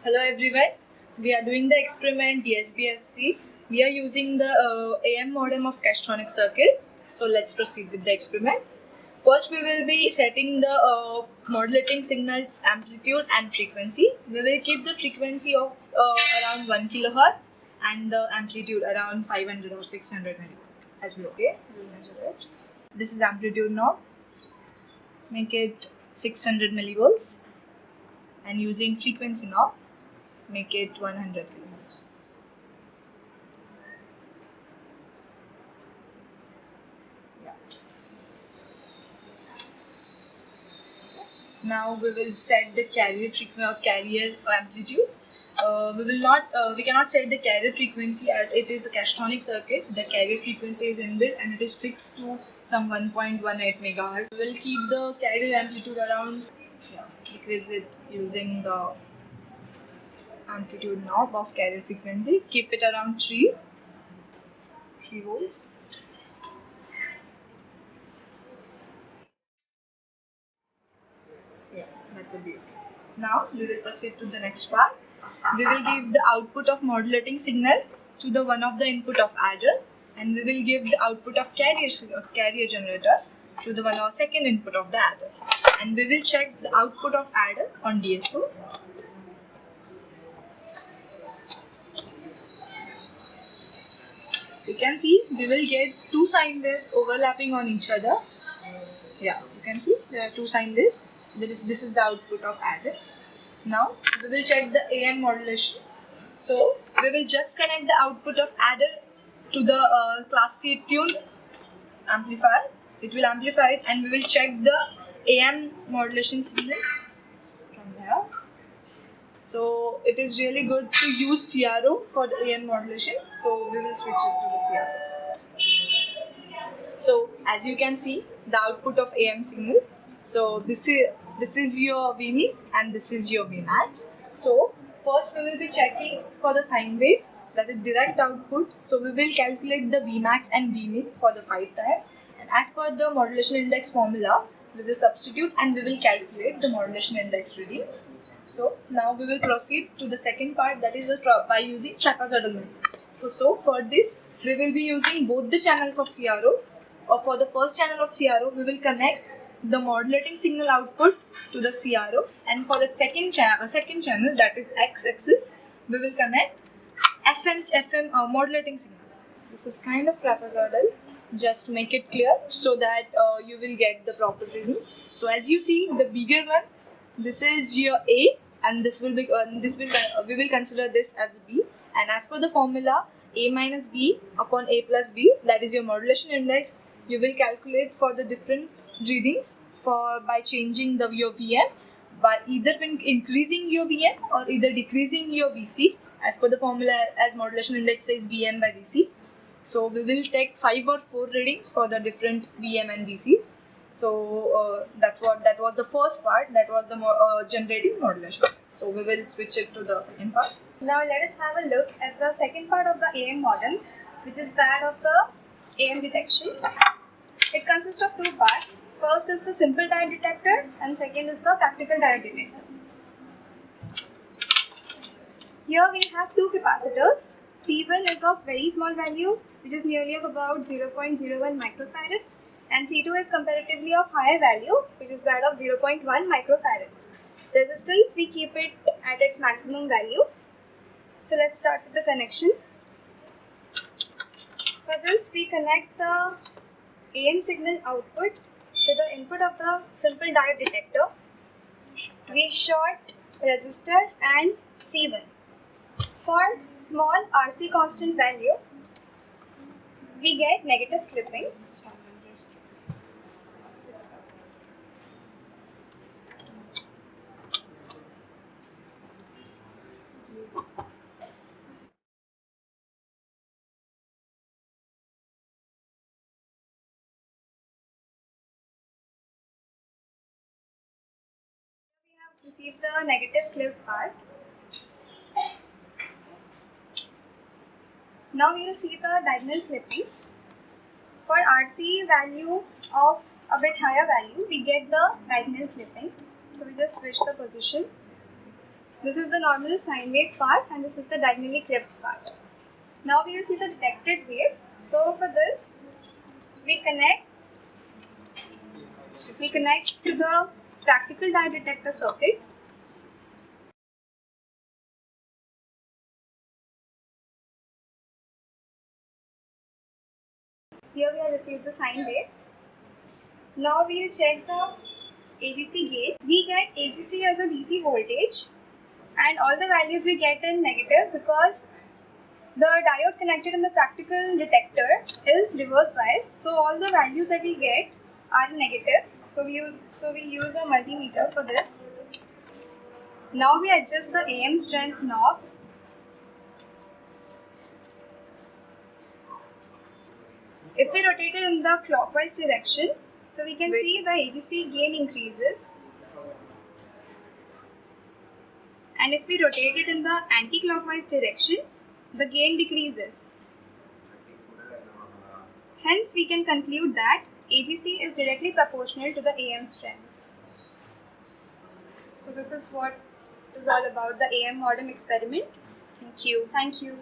Hello everyone, we are doing the experiment DSBFC. We are using the AM modem of Castronic circuit. So let's proceed with the experiment. First we will be setting the modulating signals amplitude and frequency. We will keep the frequency of around 1 kilohertz and the amplitude around 500 or 600 millivolts as well. Okay, we will measure it. This is amplitude knob. Make it 600 millivolts and using frequency knob make it 100 kilohertz. Yeah. Now we will set the carrier frequency or carrier amplitude. We cannot set the carrier frequency as it is a Castronic circuit. The carrier frequency is inbuilt and it is fixed to some 1.18 megahertz. We will keep the carrier amplitude around, decrease it using the amplitude knob of carrier frequency. Keep it around 3 volts. Yeah, that will be it. Now we will proceed to the next part. We will give the output of modulating signal to the one of the input of adder, and we will give the output of carrier generator to the one of second input of the adder, and we will check the output of adder on DSO. You can see we will get two sine waves overlapping on each other. Yeah, you can see there are two sine waves. So this is the output of adder. Now we will check the AM modulation. So we will just connect the output of adder to the class C tuned amplifier. It will amplify it and we will check the AM modulation signal from there. So it is really good to use CRO for the AM modulation. So we will switch it to the CRO. So as you can see the output of AM signal. So this is your Vmin and this is your Vmax. So first we will be checking for the sine wave, that is direct output. So we will calculate the Vmax and Vmin for the 5 times, and as per the modulation index formula we will substitute and we will calculate the modulation index readings. So now we will proceed to the second part, that is by using trapezoidal method. So for this we will be using both the channels of CRO. For the first channel of CRO we will connect the modulating signal output to the CRO, and for the second channel, that is X-axis, we will connect FM modulating signal. This is kind of trapezoidal, just to make it clear so that you will get the proper reading. So as you see the bigger one, this is your A, and this will be we will consider this as B, and as per the formula A minus B upon A plus B, that is your modulation index, you will calculate for the different readings by changing your VM, by either increasing your VM or either decreasing your VC as per the formula, as modulation index says VM by VC. So we will take 5 or 4 readings for the different VM and VCs. So that was the first part, that was the generating modulation. So we will switch it to the second part. Now let us have a look at the second part of the AM model, which is that of the AM detection. It consists of 2 parts. First is the simple diode detector and second is the practical diode detector. Here we have 2 capacitors. C1 is of very small value, which is nearly of about 0.01 microfarads, and C2 is comparatively of higher value, which is that of 0.1 microfarads. Resistance, we keep it at its maximum value. So let's start with the connection. For this, we connect the AM signal output to the input of the simple diode detector. We short resistor and C1. For small RC constant value, we get negative clipping. We have received the negative clip part. Now we will see the diagonal clipping. For RC value of a bit higher value, we get the diagonal clipping. So we just switch the position. This is the normal sine wave part and this is the diagonally clipped part. Now we will see the detected wave. So for this, we connect to the practical diode detector circuit. Here we have received the sine wave. Now we will check the AGC gain. We get AGC as a DC voltage and all the values we get in negative because the diode connected in the practical detector is reverse biased. So all the values that we get are negative. So we use a multimeter for this. Now we adjust the AM strength knob. If we rotate it in the clockwise direction, so we can see the AGC gain increases. And if we rotate it in the anti-clockwise direction, the gain decreases. Hence, we can conclude that AGC is directly proportional to the AM strength. So this is what is all about the AM modem experiment. Thank you. Thank you.